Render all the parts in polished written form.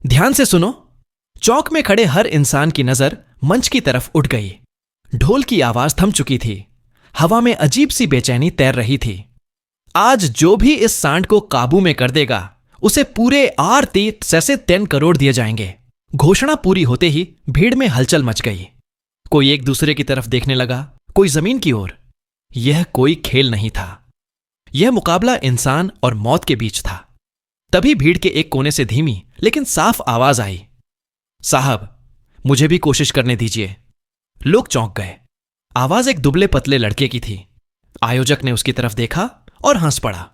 ध्यान से सुनो। चौक में खड़े हर इंसान की नजर मंच की तरफ उठ गई। ढोल की आवाज थम चुकी थी। हवा में अजीब सी बेचैनी तैर रही थी। आज जो भी इस सांड को काबू में कर देगा उसे पूरे 3 करोड़ दिए जाएंगे। घोषणा पूरी होते ही भीड़ में हलचल मच गई। कोई एक दूसरे की तरफ देखने लगा, कोई जमीन की ओर। यह कोई खेल नहीं था, यह मुकाबला इंसान और मौत के बीच था। तभी भीड़ के एक कोने से धीमी लेकिन साफ आवाज आई, साहब मुझे भी कोशिश करने दीजिए। लोग चौंक गए। आवाज एक दुबले पतले लड़के की थी। आयोजक ने उसकी तरफ देखा और हंस पड़ा।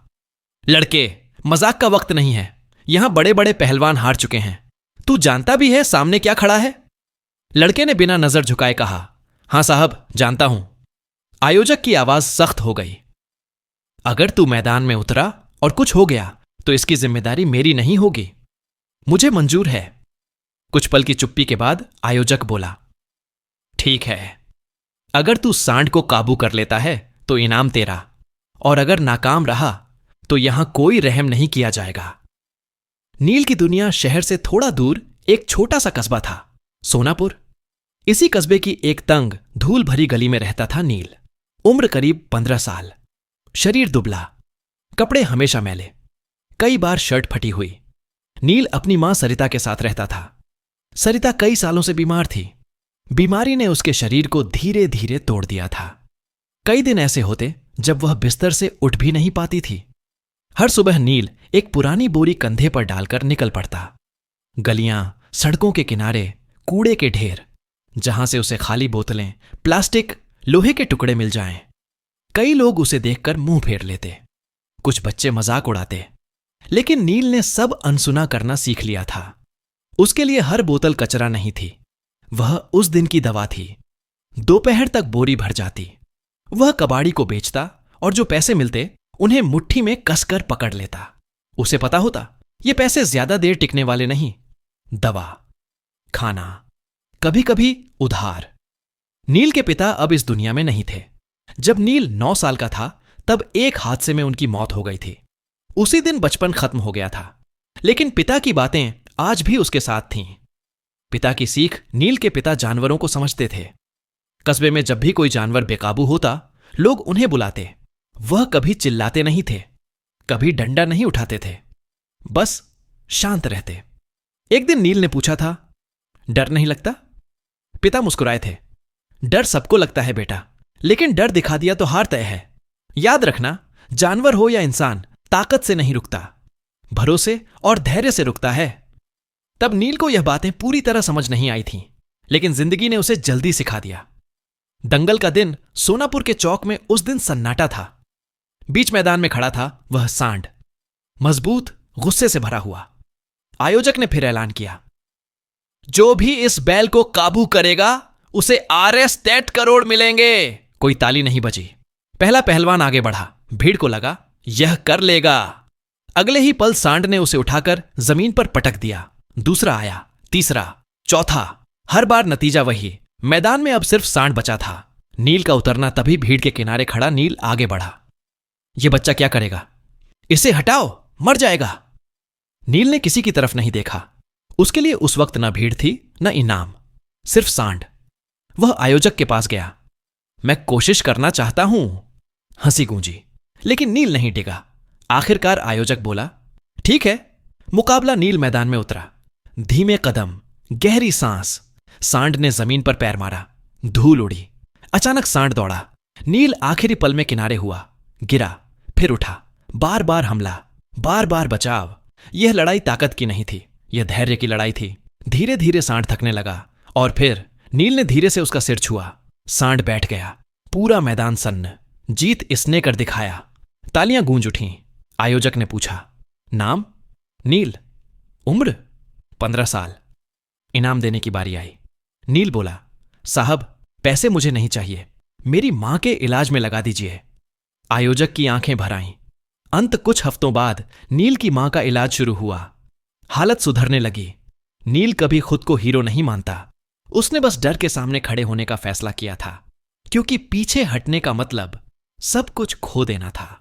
लड़के, मजाक का वक्त नहीं है। यहां बड़े बड़े पहलवान हार चुके हैं। तू जानता भी है सामने क्या खड़ा है? लड़के ने बिना नजर झुकाए कहा, हां साहब जानता हूं। आयोजक की आवाज सख्त हो गई। अगर तू मैदान में उतरा और कुछ हो गया तो इसकी जिम्मेदारी मेरी नहीं होगी। मुझे मंजूर है। कुछ पल की चुप्पी के बाद आयोजक बोला, ठीक है, अगर तू सांड को काबू कर लेता है तो इनाम तेरा, और अगर नाकाम रहा तो यहां कोई रहम नहीं किया जाएगा। नील की दुनिया शहर से थोड़ा दूर एक छोटा सा कस्बा था, सोनापुर। इसी कस्बे की एक तंग धूल भरी गली में रहता था नील। उम्र करीब 15 साल, शरीर दुबला, कपड़े हमेशा मैले, कई बार शर्ट फटी हुई। नील अपनी मां सरिता के साथ रहता था। सरिता कई सालों से बीमार थी। बीमारी ने उसके शरीर को धीरे धीरे तोड़ दिया था। कई दिन ऐसे होते जब वह बिस्तर से उठ भी नहीं पाती थी। हर सुबह नील एक पुरानी बोरी कंधे पर डालकर निकल पड़ता। गलियां, सड़कों के किनारे कूड़े के ढेर, जहां से उसे खाली बोतलें, प्लास्टिक, लोहे के टुकड़े मिल जाएं। कई लोग उसे देखकर मुंह फेर लेते, कुछ बच्चे मजाक उड़ाते, लेकिन नील ने सब अनसुना करना सीख लिया था। उसके लिए हर बोतल कचरा नहीं थी, वह उस दिन की दवा थी। दोपहर तक बोरी भर जाती। वह कबाड़ी को बेचता और जो पैसे मिलते उन्हें मुट्ठी में कसकर पकड़ लेता। उसे पता होता ये पैसे ज्यादा देर टिकने वाले नहीं। दवा, खाना, कभी कभी उधार। नील के पिता अब इस दुनिया में नहीं थे। जब नील 9 साल का था तब एक हादसे में उनकी मौत हो गई थी। उसी दिन बचपन खत्म हो गया था, लेकिन पिता की बातें आज भी उसके साथ थीं। पिता की सीख नील के पिता जानवरों को समझते थे। कस्बे में जब भी कोई जानवर बेकाबू होता लोग उन्हें बुलाते। वह कभी चिल्लाते नहीं थे, कभी डंडा नहीं उठाते थे, बस शांत रहते। एक दिन नील ने पूछा था, डर नहीं लगता? पिता मुस्कुराए थे। डर सबको लगता है बेटा, लेकिन डर दिखा दिया तो हार तय है। याद रखना, जानवर हो या इंसान, ताकत से नहीं रुकता, भरोसे और धैर्य से रुकता है। तब नील को यह बातें पूरी तरह समझ नहीं आई थीं, लेकिन जिंदगी ने उसे जल्दी सिखा दिया। दंगल का दिन सोनापुर के चौक में उस दिन सन्नाटा था। बीच मैदान में खड़ा था वह सांड, मजबूत, गुस्से से भरा हुआ। आयोजक ने फिर ऐलान किया, जो भी इस बैल को काबू करेगा उसे Rs 3 करोड़ मिलेंगे। कोई ताली नहीं बजी। पहला पहलवान आगे बढ़ा। भीड़ को लगा यह कर लेगा। अगले ही पल सांड ने उसे उठाकर जमीन पर पटक दिया। दूसरा आया, तीसरा, चौथा। हर बार नतीजा वही। मैदान में अब सिर्फ सांड बचा था। नील का उतरना तभी भीड़ के किनारे खड़ा नील आगे बढ़ा। यह बच्चा क्या करेगा? इसे हटाओ, मर जाएगा। नील ने किसी की तरफ नहीं देखा। उसके लिए उस वक्त न भीड़ थी न इनाम, सिर्फ सांड। वह आयोजक के पास गया। मैं कोशिश करना चाहता हूं। हंसी गूंजी, लेकिन नील नहीं डिगा। आखिरकार आयोजक बोला, ठीक है। मुकाबला नील मैदान में उतरा। धीमे कदम, गहरी सांस। सांड ने जमीन पर पैर मारा, धूल उड़ी। अचानक सांड दौड़ा। नील आखिरी पल में किनारे हुआ, गिरा, फिर उठा। बार बार हमला, बार बार बचाव। यह लड़ाई ताकत की नहीं थी, यह धैर्य की लड़ाई थी। धीरे धीरे सांड थकने लगा और फिर नील ने धीरे से उसका सिर छुआ। सांड बैठ गया। पूरा मैदान सन्न। जीत इसने कर दिखाया। तालियां गूंज उठीं। आयोजक ने पूछा, नाम? नील। उम्र? 15 साल। इनाम देने की बारी आई। नील बोला, साहब पैसे मुझे नहीं चाहिए, मेरी मां के इलाज में लगा दीजिए। आयोजक की आंखें भर आईं। अंत कुछ हफ्तों बाद नील की मां का इलाज शुरू हुआ। हालत सुधरने लगी। नील कभी खुद को हीरो नहीं मानता। उसने बस डर के सामने खड़े होने का फैसला किया था, क्योंकि पीछे हटने का मतलब सब कुछ खो देना था।